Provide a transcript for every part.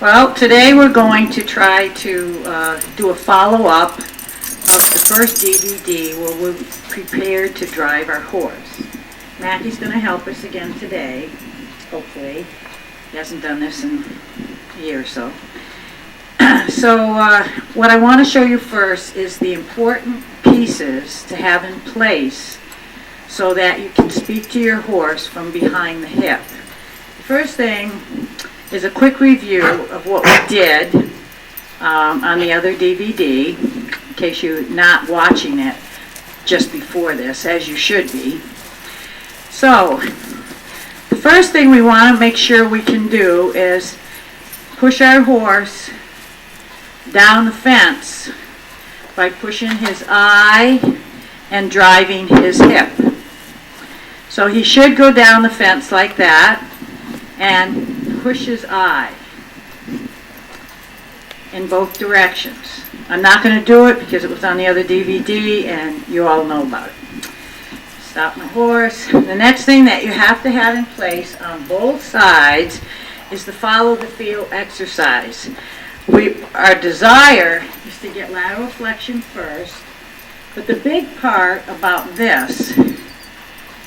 Well, today we're going to try to do a follow-up of the first DVD where we're prepared to drive our horse. Mackie's going to help us again today, hopefully. He hasn't done this in a year or so. So what I want to show you first is the important pieces to have in place so that you can speak to your horse from behind the hip. The first thing is a quick review of what we did on the other DVD, in case you're not watching it just before this, as you should be. So, the first thing we want to make sure we can do is push our horse down the fence by pushing his eye and driving his hip. So he should go down the fence like that and push his eye in both directions. I'm not going to do it because it was on the other DVD and you all know about it. Stop my horse. The next thing that you have to have in place on both sides is the follow the field exercise. Our desire is to get lateral flexion first, but the big part about this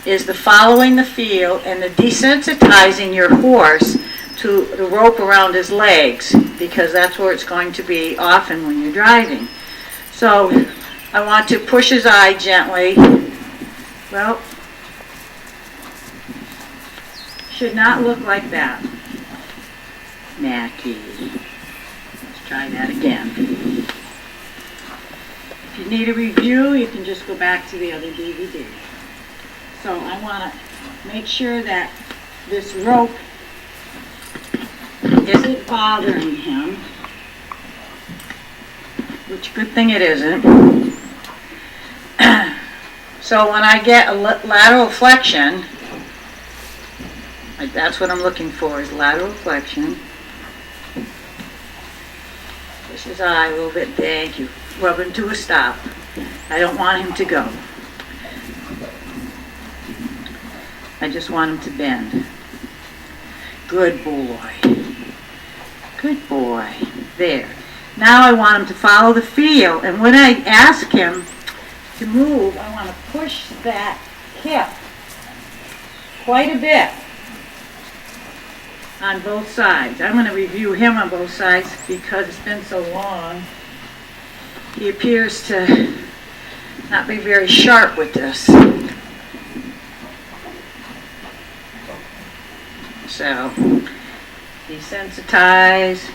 is the following the field and the desensitizing your horse to the rope around his legs, because that's where it's going to be often when you're driving. So I want to push his eye gently. Well, should not look like that. Mackie. Let's try that again. If you need a review, you can just go back to the other DVD. So I want to make sure that this rope isn't bothering him, which good thing it isn't. So when I get a lateral flexion, that's what I'm looking for, is lateral flexion. Push his eye a little bit, thank you. Rub him to a stop. I don't want him to go. I just want him to bend. Good boy. Good boy. There. Now I want him to follow the field, and when I ask him to move, I want to push that hip quite a bit on both sides. I'm going to review him on both sides because it's been so long. He appears to not be very sharp with this. So, desensitize,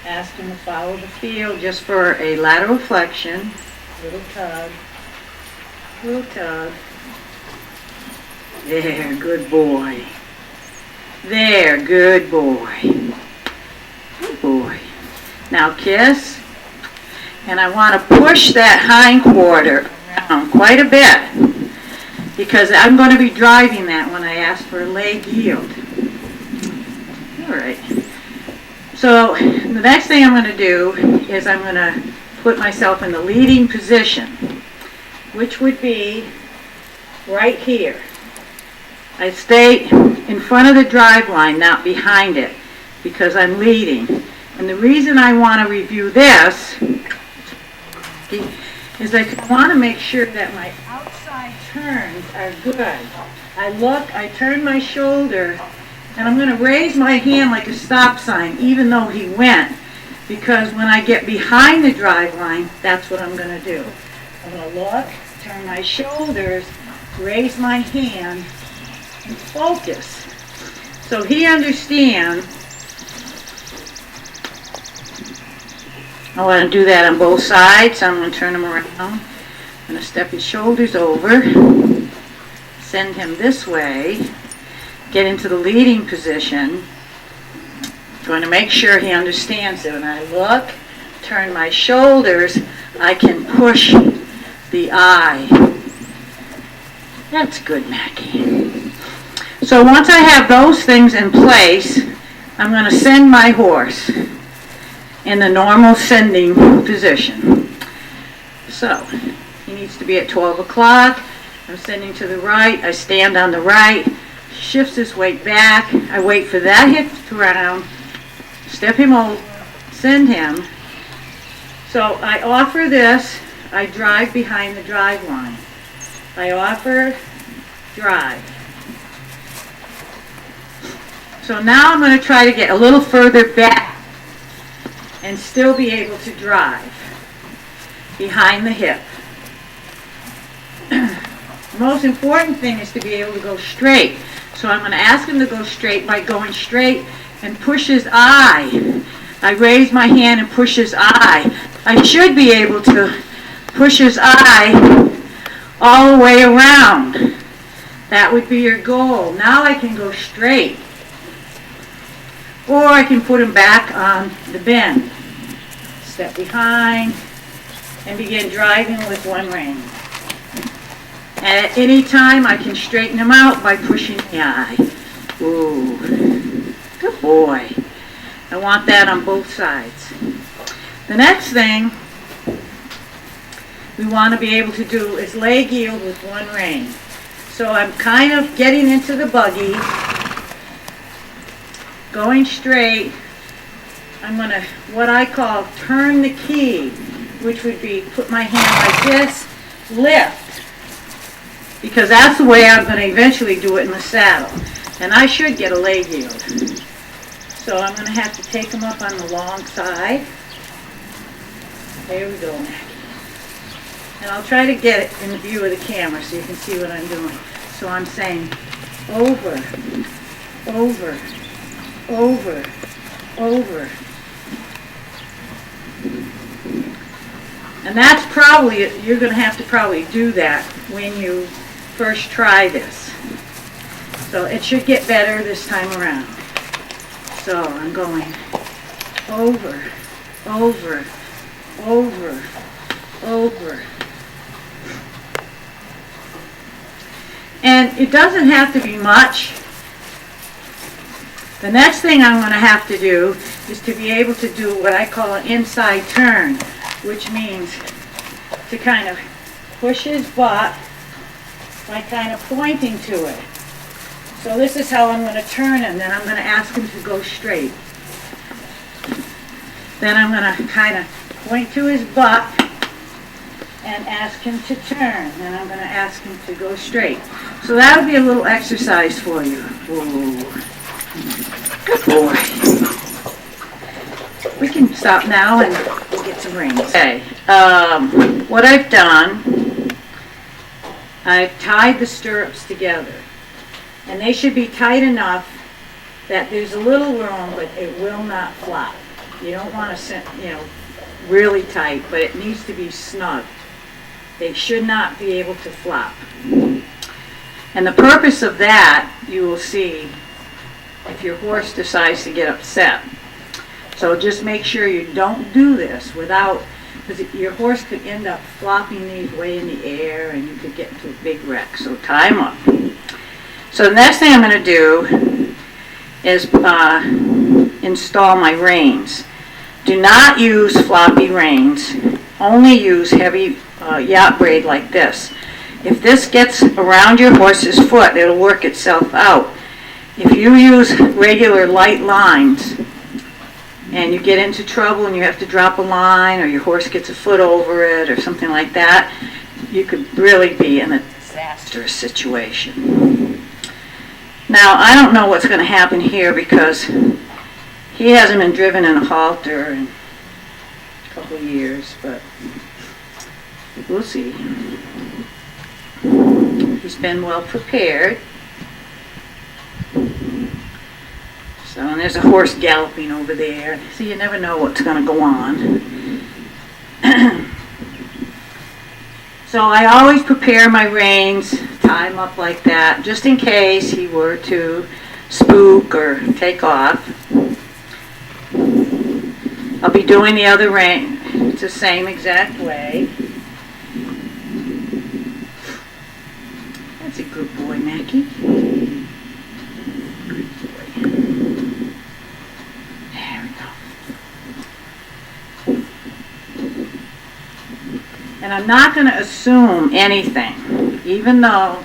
ask him to follow the field just for a lateral flexion, little tug, there, good boy, there, good boy, good boy. Now kiss, and I want to push that hind quarter around quite a bit, because I'm going to be driving that when I ask for a leg yield. All right. So the next thing I'm going to do is I'm going to put myself in the leading position, which would be right here. I stay in front of the drive line, not behind it, because I'm leading. And the reason I want to review this is I want to make sure that my outside turns are good. I look, I turn my shoulder, and I'm going to raise my hand like a stop sign, even though he went, because when I get behind the drive line, that's what I'm going to do. I'm going to look, turn my shoulders, raise my hand, and focus. So he understands. I want to do that on both sides, so I'm going to turn him around. I'm going to step his shoulders over, send him this way, get into the leading position. I'm going to make sure he understands it. When I look, turn my shoulders, I can push the eye. That's good, Mackie. So once I have those things in place, I'm going to send my horse in the normal sending position. So, he needs to be at 12 o'clock. I'm sending to the right. I stand on the right, shifts his weight back. I wait for that hip to round, step him over, send him. So I offer this, I drive behind the drive line. I offer drive. So now I'm going to try to get a little further back and still be able to drive behind the hip. The most important thing is to be able to go straight. So I'm going to ask him to go straight by going straight and push his eye. I raise my hand and push his eye. I should be able to push his eye all the way around. That would be your goal. Now I can go straight. Or I can put him back on the bend. Step behind and begin driving with one rein. And at any time I can straighten him out by pushing the eye. Ooh, good boy. I want that on both sides. The next thing we want to be able to do is leg yield with one rein. So I'm kind of getting into the buggy, going straight. I'm going to, what I call, turn the key, which would be put my hand like this, lift. Because that's the way I'm going to eventually do it in the saddle. And I should get a leg yield. So I'm going to have to take them up on the long side. There we go, Mackie. And I'll try to get it in the view of the camera so you can see what I'm doing. So I'm saying over, over, over, over. And that's probably, you're going to have to probably do that when you first try this. So it should get better this time around. So I'm going over, over, over, over. And it doesn't have to be much. The next thing I'm going to have to do is to be able to do what I call an inside turn, which means to kind of push his butt by kind of pointing to it. So this is how I'm going to turn him. Then I'm going to ask him to go straight. Then I'm going to kind of point to his butt and ask him to turn. Then I'm going to ask him to go straight. So that would be a little exercise for you. Whoa. Good boy. We can stop now and we'll get some rings. Okay. What I've done, I've tied the stirrups together. And they should be tight enough that there's a little room, but it will not flop. You don't want to, really tight, but it needs to be snug. They should not be able to flop. And the purpose of that, you will see if your horse decides to get upset. So just make sure you don't do this without, because your horse could end up flopping these way in the air and you could get into a big wreck. So tie them up. So the next thing I'm going to do is install my reins. Do not use floppy reins. Only use heavy yacht braid like this. If this gets around your horse's foot, it'll work itself out. If you use regular light lines and you get into trouble and you have to drop a line or your horse gets a foot over it or something like that, you could really be in a disastrous situation. Now, I don't know what's going to happen here because he hasn't been driven in a halter in a couple of years, but we'll see. He's been well prepared. So, and there's a horse galloping over there. So you never know what's going to go on. So I always prepare my reins, tie them up like that, just in case he were to spook or take off. I'll be doing the other rein. It's the same exact way. That's a good boy, Mackie. Good boy. There we go. And I'm not going to assume anything, even though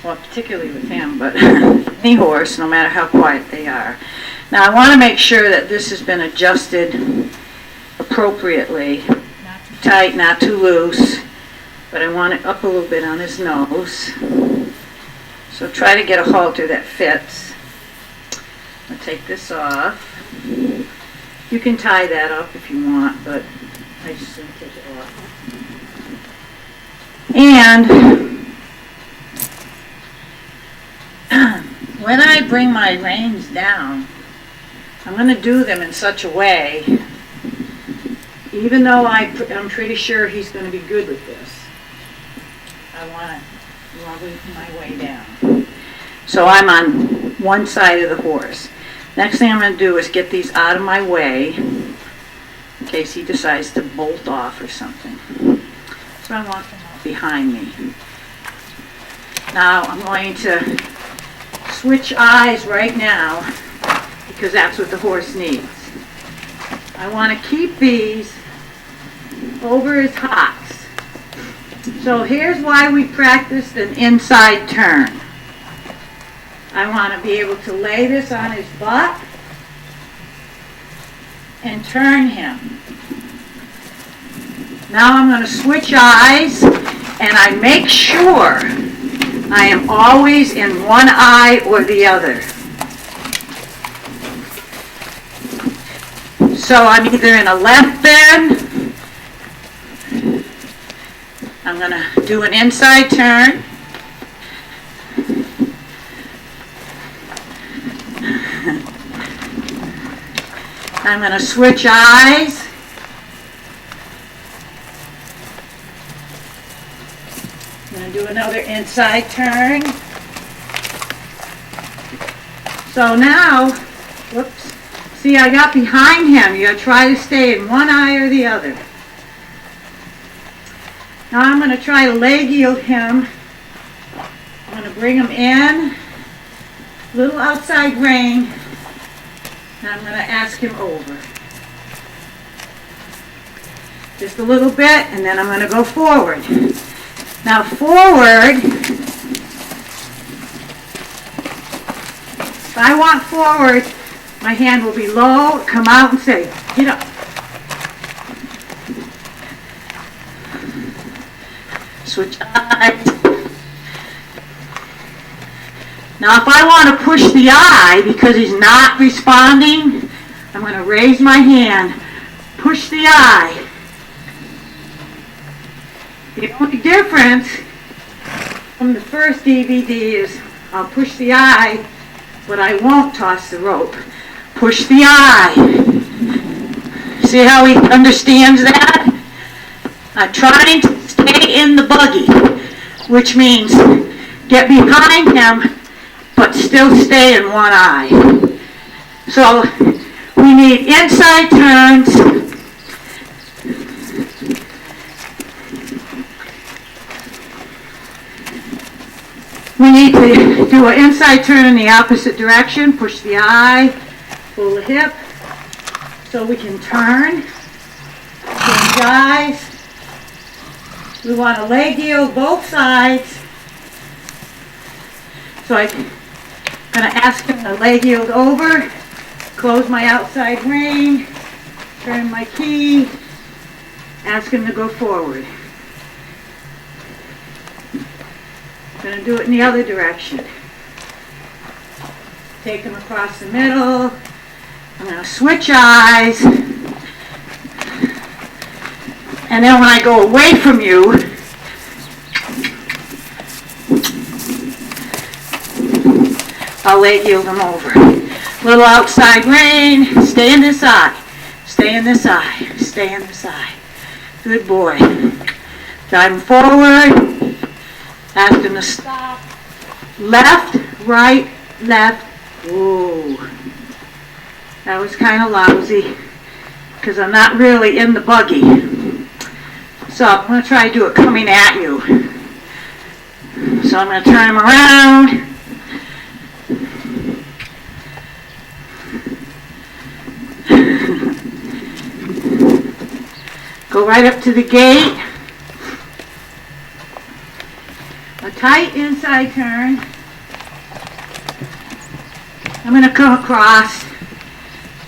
well, particularly with him, but any horse, no matter how quiet they are. Now I want to make sure that this has been adjusted appropriately. Not too tight, not too loose, but I want it up a little bit on his nose. So try to get a halter that fits. I'll take this off. You can tie that up if you want, but I just want to take it off. And when I bring my reins down, I'm going to do them in such a way, even though I'm pretty sure he's going to be good with this, I want to wobble my way down. So I'm on one side of the horse. Next thing I'm going to do is get these out of my way in case he decides to bolt off or something. So I want them out behind me. Now I'm going to switch eyes right now because that's what the horse needs. I want to keep these over his hocks. So here's why we practiced an inside turn. I want to be able to lay this on his butt and turn him. Now I'm going to switch eyes, and I make sure I am always in one eye or the other. So I'm either in a left bend, I'm going to do an inside turn, I'm going to switch eyes, I'm going to do another inside turn. So now, whoops, see I got behind him. You got to try to stay in one eye or the other. Now I'm going to try to leg yield him. I'm going to bring him in, little outside rein, and I'm going to ask him over. Just a little bit, and then I'm going to go forward. Now forward, if I want forward, my hand will be low, come out and say, get up. Switch eyes. Now if I want to push the eye because he's not responding, I'm going to raise my hand, push the eye. The only difference from the first DVD is I'll push the eye, but I won't toss the rope. Push the eye. See how he understands that? I'm trying to stay in the buggy, which means get behind him, but still stay in one eye. So we need inside turns. We need to do an inside turn in the opposite direction, push the eye, pull the hip, so we can turn, change eyes. We want to leg yield both sides. So I'm going to ask him to leg yield over, close my outside rein, turn my key, ask him to go forward. I'm going to do it in the other direction. Take him across the middle. I'm going to switch eyes. And then when I go away from you, I'll leg yield him over. Little outside rein. Stay in this eye. Stay in this eye. Stay in this eye. Good boy. Drive him forward. Ask him to stop. Left, right, left. Whoa. That was kind of lousy because I'm not really in the buggy. So I'm going to try to do it coming at you. So I'm going to turn him around. Go right up to the gate. Tight inside turn. I'm going to come across,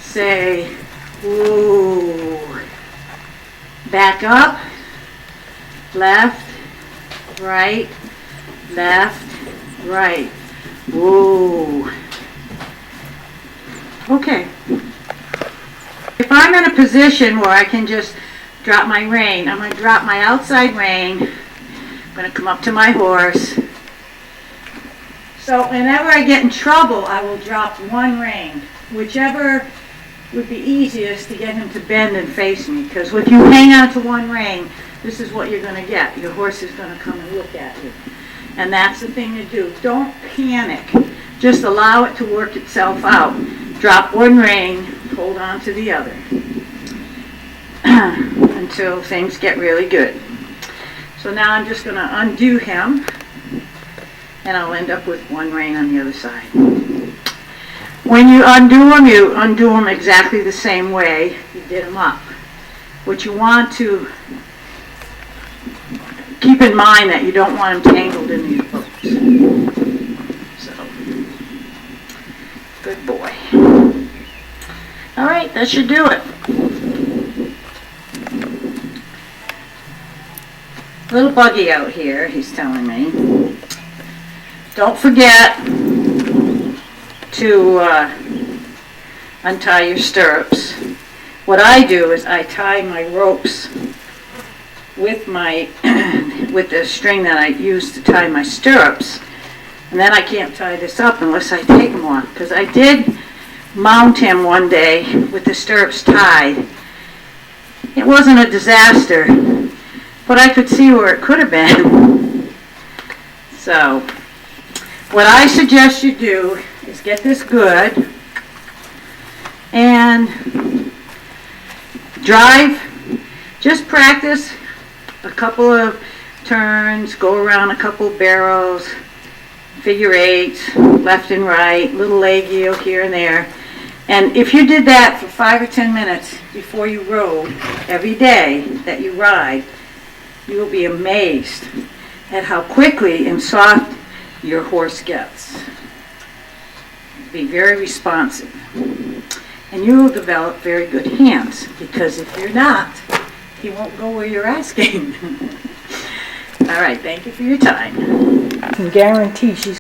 say, ooh, back up, left, right, ooh. Okay. If I'm in a position where I can just drop my rein, I'm going to drop my outside rein. I'm going to come up to my horse. So whenever I get in trouble, I will drop one rein, whichever would be easiest to get him to bend and face me. Because if you hang on to one rein, this is what you're going to get. Your horse is going to come and look at you. And that's the thing to do. Don't panic. Just allow it to work itself out. Drop one rein, hold on to the other until things get really good. So now I'm just going to undo him, and I'll end up with one rein on the other side. When you undo them exactly the same way you did them up. What you want to keep in mind that you don't want them tangled in these ropes. So, good boy. All right, that should do it. Little buggy out here, he's telling me. Don't forget to untie your stirrups. What I do is I tie my ropes with my with the string that I use to tie my stirrups, and then I can't tie this up unless I take them off, because I did mount him one day with the stirrups tied. It wasn't a disaster, but I could see where it could have been. So what I suggest you do is get this good and drive. Just practice a couple of turns, go around a couple barrels, figure eights, left and right, little leg yield here and there. And if you did that for 5 or 10 minutes before you rode, every day that you ride, you will be amazed at how quickly and soft your horse gets. Be very responsive. And you will develop very good hands, because if you're not, he won't go where you're asking. All right, thank you for your time. I can guarantee she's